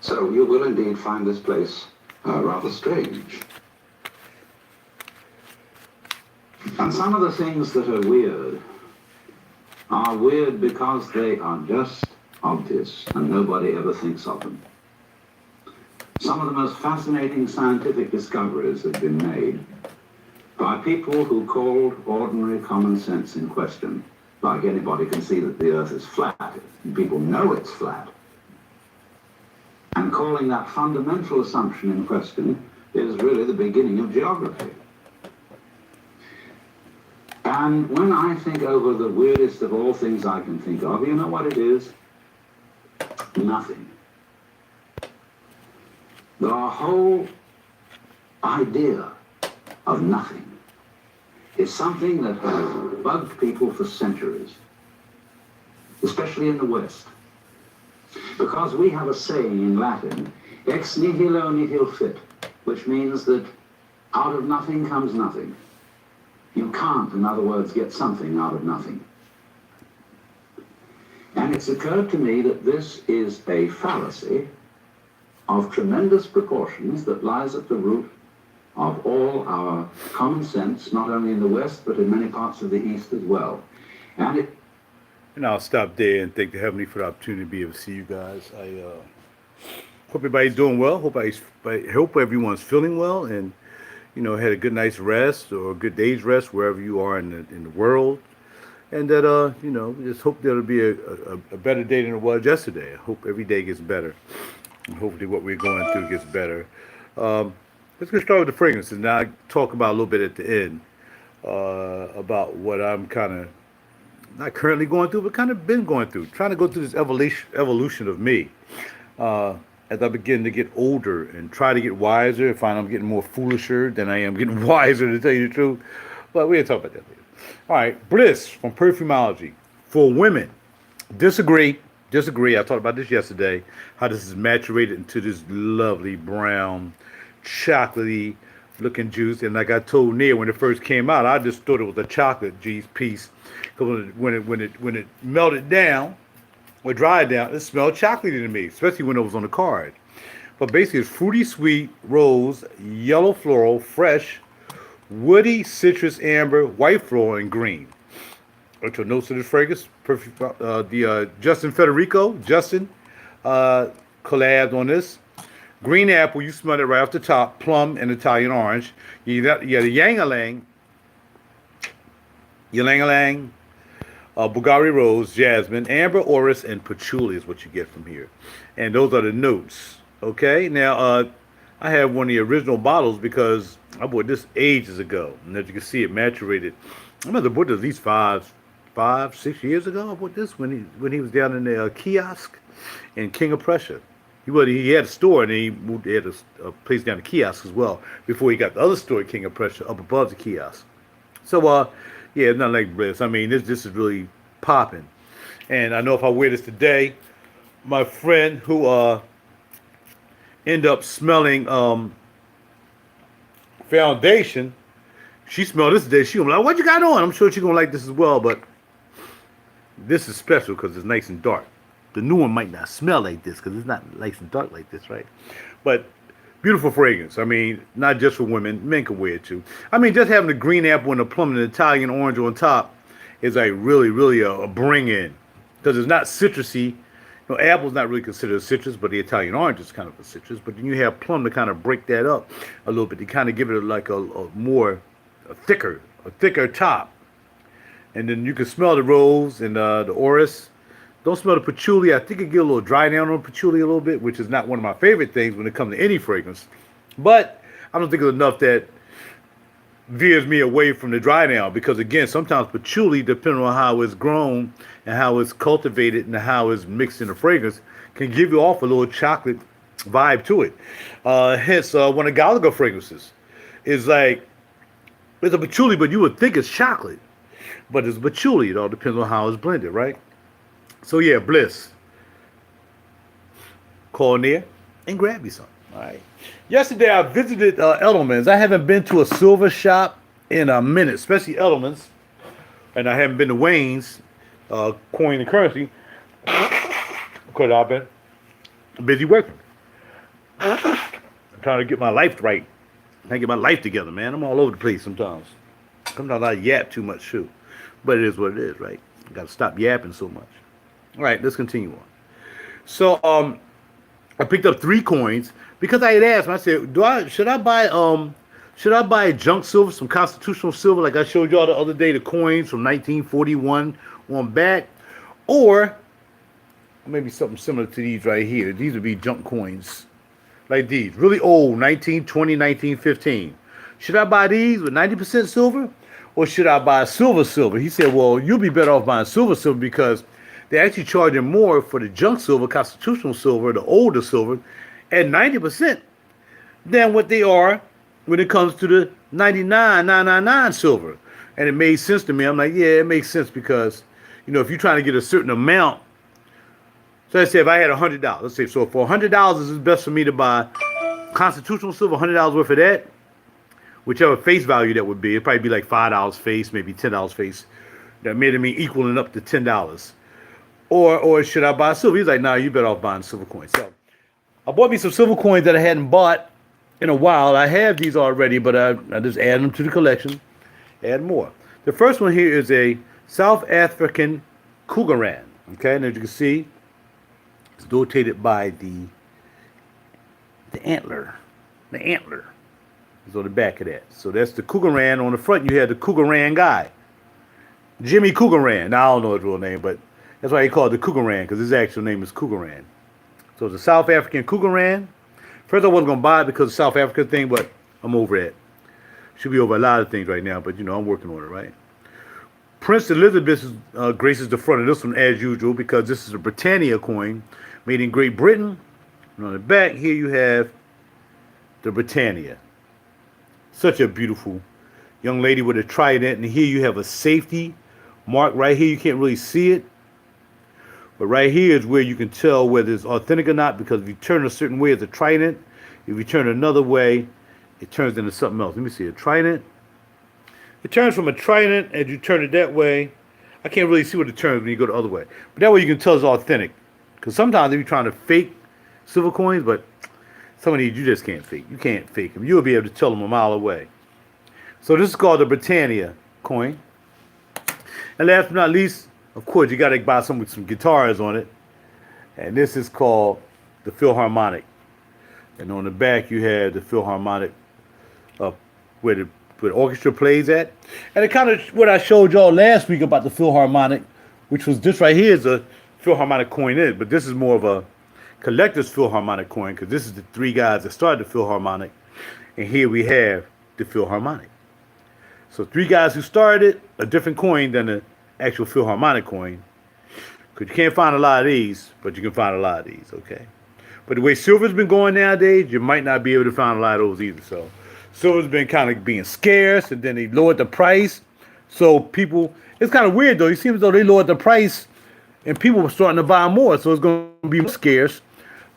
So you will indeed find this place rather strange. And some of the things that are weird because they are just obvious and nobody ever thinks of them. Some of the most fascinating scientific discoveries have been made by people who called ordinary common sense in question. Like anybody can see that the Earth is flat, and people know it's flat. And calling that fundamental assumption in question is really the beginning of geography. And when I think over the weirdest of all things I can think of, you know what it is? Nothing. The whole idea of nothing is something that has bugged people for centuries, especially in the West. Because we have a saying in Latin, ex nihilo nihil fit, which means that out of nothing comes nothing. You can't, in other words, get something out of nothing. And it's occurred to me that this is a fallacy of tremendous proportions that lies at the root of all our common sense, not only in the West, but in many parts of the East as well. And I'll stop there and thank the Heavenly for the opportunity to be able to see you guys. I hope everybody's doing well. I hope everyone's feeling well and, had a good night's rest or a good day's rest wherever you are in the world. And that, we just hope there'll be a better day than it was yesterday. I hope every day gets better. And hopefully what we're going through gets better. Let's get started with the fragrances. Now I talk about a little bit at the end about what I'm kind of not currently going through, but kind of been going through, trying to go through this evolution of me. As I begin to get older and try to get wiser, I find I'm getting more foolisher than I am getting wiser, to tell you the truth. But we'll talk about that later. All right, Bliss from Perfumology. For women, disagree. I talked about this yesterday, how this is maturated into this lovely brown, chocolatey looking juice. And like I told Nia when it first came out, I just thought it was a chocolate juice piece. Because when it melted down, or dried down, it smelled chocolatey to me, especially when it was on the card. But basically, it's fruity sweet, rose, yellow floral, fresh, woody, citrus, amber, white floral, and green. Actual notes of this fragrance, Justin Federico, collabed on this. Green apple, you smell it right off the top, plum, and Italian orange. You got the ylang-ylang, Bulgari rose, jasmine, amber, orris, and patchouli is what you get from here. And those are the notes. Okay, now I have one of the original bottles because I bought this ages ago. And as you can see, it maturated. I must have bought this at least 6 years ago. I bought this when he was down in the kiosk in King of Prussia. He had a store and he had a place down the kiosk as well before he got the other store at King of Prussia up above the kiosk. So yeah, it's not like Bliss. I mean, this is really popping. And I know if I wear this today, my friend who ended up smelling foundation, she smelled this today. She gonna be like, what you got on? I'm sure she's gonna like this as well, but this is special because it's nice and dark. The new one might not smell like this because it's not nice and dark like this, right? But beautiful fragrance. I mean, not just for women. Men can wear it too. I mean, just having the green apple and the plum and the Italian orange on top is like really, really a bring in. Because it's not citrusy. Apple's not really considered a citrus, but the Italian orange is kind of a citrus. But then you have plum to kind of break that up a little bit. To kind of give it like a thicker top. And then you can smell the rose and the orris. Don't smell the patchouli. I think it get a little dry down on patchouli a little bit, which is not one of my favorite things when it comes to any fragrance. But I don't think it's enough that veers me away from the dry down because, again, sometimes patchouli, depending on how it's grown and how it's cultivated and how it's mixed in the fragrance, can give you off a little chocolate vibe to it. Hence, one of Gallagher fragrances is like, it's a patchouli, but you would think it's chocolate. But it's patchouli. It all depends on how it's blended, right? So yeah, Bliss. Call near and grab you some. All right. Yesterday I visited Edelman's. I haven't been to a silver shop in a minute, especially Edelman's, and I haven't been to Wayne's Coin and Currency because I've been busy working. I'm trying to get my life right. I can't get my life together, man. I'm all over the place sometimes. Sometimes I yap too much too. But it is what it is, right? I gotta stop yapping so much. All right, let's continue on. So I picked up 3 coins because I had asked him, I said, should I buy junk silver, some constitutional silver, like I showed y'all the other day, the coins from 1941 on back, or maybe something similar to these right here. These would be junk coins, like these, really old, 1920, 1915. Should I buy these with 90% silver, or should I buy silver? He said, well, you'll be better off buying silver because they're actually charging more for the junk silver, constitutional silver, the older silver, at 90% than what they are when it comes to the 99.999 silver. And it made sense to me. I'm like, yeah, it makes sense because, if you're trying to get a certain amount, so let's say if I had $100, let's say, so for $100, it's best for me to buy constitutional silver, $100 worth of that, whichever face value that would be. It'd probably be like $5 face, maybe $10 face. That made me equaling up to $10. Or should I buy silver? He's like, nah, you better off buying silver coins. So I bought me some silver coins that I hadn't bought in a while. I have these already, but I just add them to the collection. Add more. The first one here is a South African Cougaran. Okay, and as you can see, it's notated by the antler. The antler is on the back of that. So that's the Cougaran. On the front, you have the Cougaran guy, Jimmy Cougaran. Now, I don't know his real name, but that's why he called it the Cougaran, because his actual name is Cougaran. So it's a South African Cougaran. First, I wasn't going to buy it because of the South Africa thing, but I'm over it. Should be over a lot of things right now, but I'm working on it, right? Prince Elizabeth graces the front of this one as usual because this is a Britannia coin made in Great Britain. And on the back here you have the Britannia. Such a beautiful young lady with a trident. And here you have a safety mark right here. You can't really see it. But right here is where you can tell whether it's authentic or not, because if you turn a certain way, it's a trident. If you turn another way, it turns into something else. Let me see, a trident. It turns from a trident, and you turn it that way. I can't really see what it turns when you go the other way. But that way you can tell it's authentic. Because sometimes if you're trying to fake silver coins, but some of these you just can't fake. You can't fake them. You'll be able to tell them a mile away. So this is called the Britannia coin. And last but not least, of course, you got to buy some with some guitars on it. And this is called the Philharmonic. And on the back, you have the Philharmonic where the orchestra plays at. And it kind of what I showed y'all last week about the Philharmonic, which was this right here is a Philharmonic coin but this is more of a collector's Philharmonic coin because this is the 3 guys that started the Philharmonic. And here we have the Philharmonic. So 3 guys who started a different coin than the actual Philharmonic coin. Because you can't find a lot of these, but you can find a lot of these, okay? But the way silver's been going nowadays, you might not be able to find a lot of those either. So silver's been kind of being scarce, and then they lowered the price. So people, it's kind of weird though. It seems as though they lowered the price, and people were starting to buy more. So it's going to be more scarce.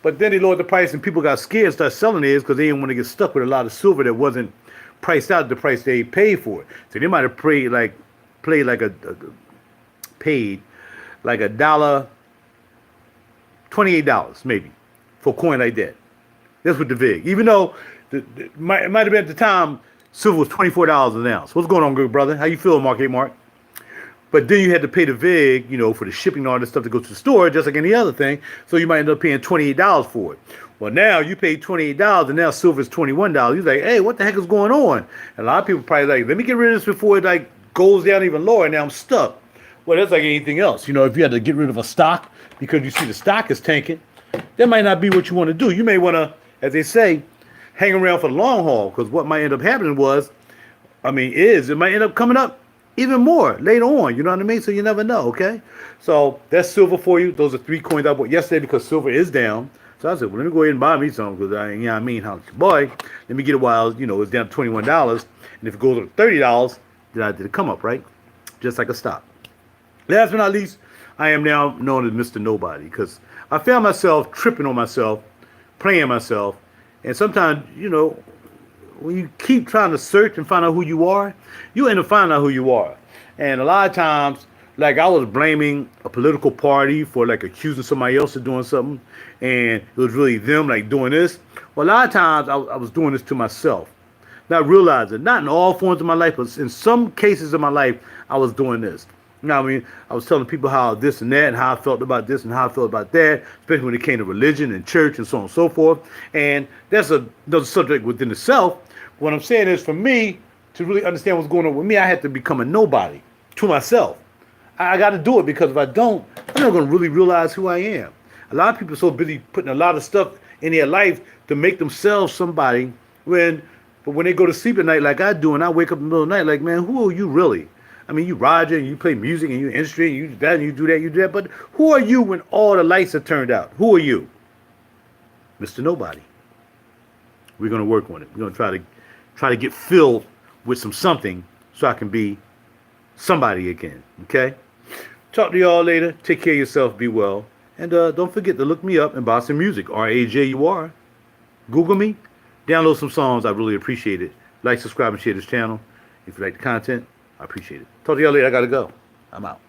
But then they lowered the price, and people got scared and started selling theirs because they didn't want to get stuck with a lot of silver that wasn't priced out at the price they paid for it. So they might have paid like $28 maybe for a coin like that. That's with the VIG. Even though it might have been at the time silver was $24 an ounce. What's going on, good brother? How you feeling, Mark? But then you had to pay the VIG, for the shipping and all this stuff to go to the store, just like any other thing. So you might end up paying $28 for it. Well, now you pay $28 and now silver is $21. You're like, hey, what the heck is going on? And a lot of people probably like, let me get rid of this before it goes down even lower. Now I'm stuck. Well, that's like anything else. If you had to get rid of a stock because you see the stock is tanking, that might not be what you want to do. You may want to, as they say, hang around for the long haul, because what might end up happening it might end up coming up even more later on. You know what I mean? So you never know, okay? So that's silver for you. Those are 3 coins I bought yesterday because silver is down. So I said, well, let me go ahead and buy me some because boy, let me get it while, it's down to $21. And if it goes up to $30, then I did a come up, right? Just like a stock. Last but not least, I am now known as Mr. Nobody because I found myself tripping on myself, playing myself. And sometimes, when you keep trying to search and find out who you are, you end up finding out who you are. And a lot of times like I was blaming a political party for like accusing somebody else of doing something, and it was really them like doing this. Well, a lot of times I was doing this to myself, not realizing, not in all forms of my life, but in some cases of my life, I was doing this. You know what I mean? I was telling people how this and that, and how I felt about this and how I felt about that, especially when it came to religion and church and so on and so forth. And that's another subject within itself. What I'm saying is, for me to really understand what's going on with me, I had to become a nobody to myself. I got to do it, because if I don't, I'm not going to really realize who I am. A lot of people are so busy putting a lot of stuff in their life to make themselves somebody, but when they go to sleep at night like I do, and I wake up in the middle of the night like, man, who are you really? I mean, you Roger, and you play music, and you instrument, and you do that, and you do that, you do that, but who are you when all the lights are turned out? Who are you? Mr. Nobody. We're going to work on it. We're going to try to get filled with something so I can be somebody again, okay? Talk to y'all later. Take care of yourself. Be well. And don't forget to look me up and buy some music. RAJUR. Google me. Download some songs. I really appreciate it. Like, subscribe, and share this channel. If you like the content, I appreciate it. Talk to y'all later. I got to go. I'm out.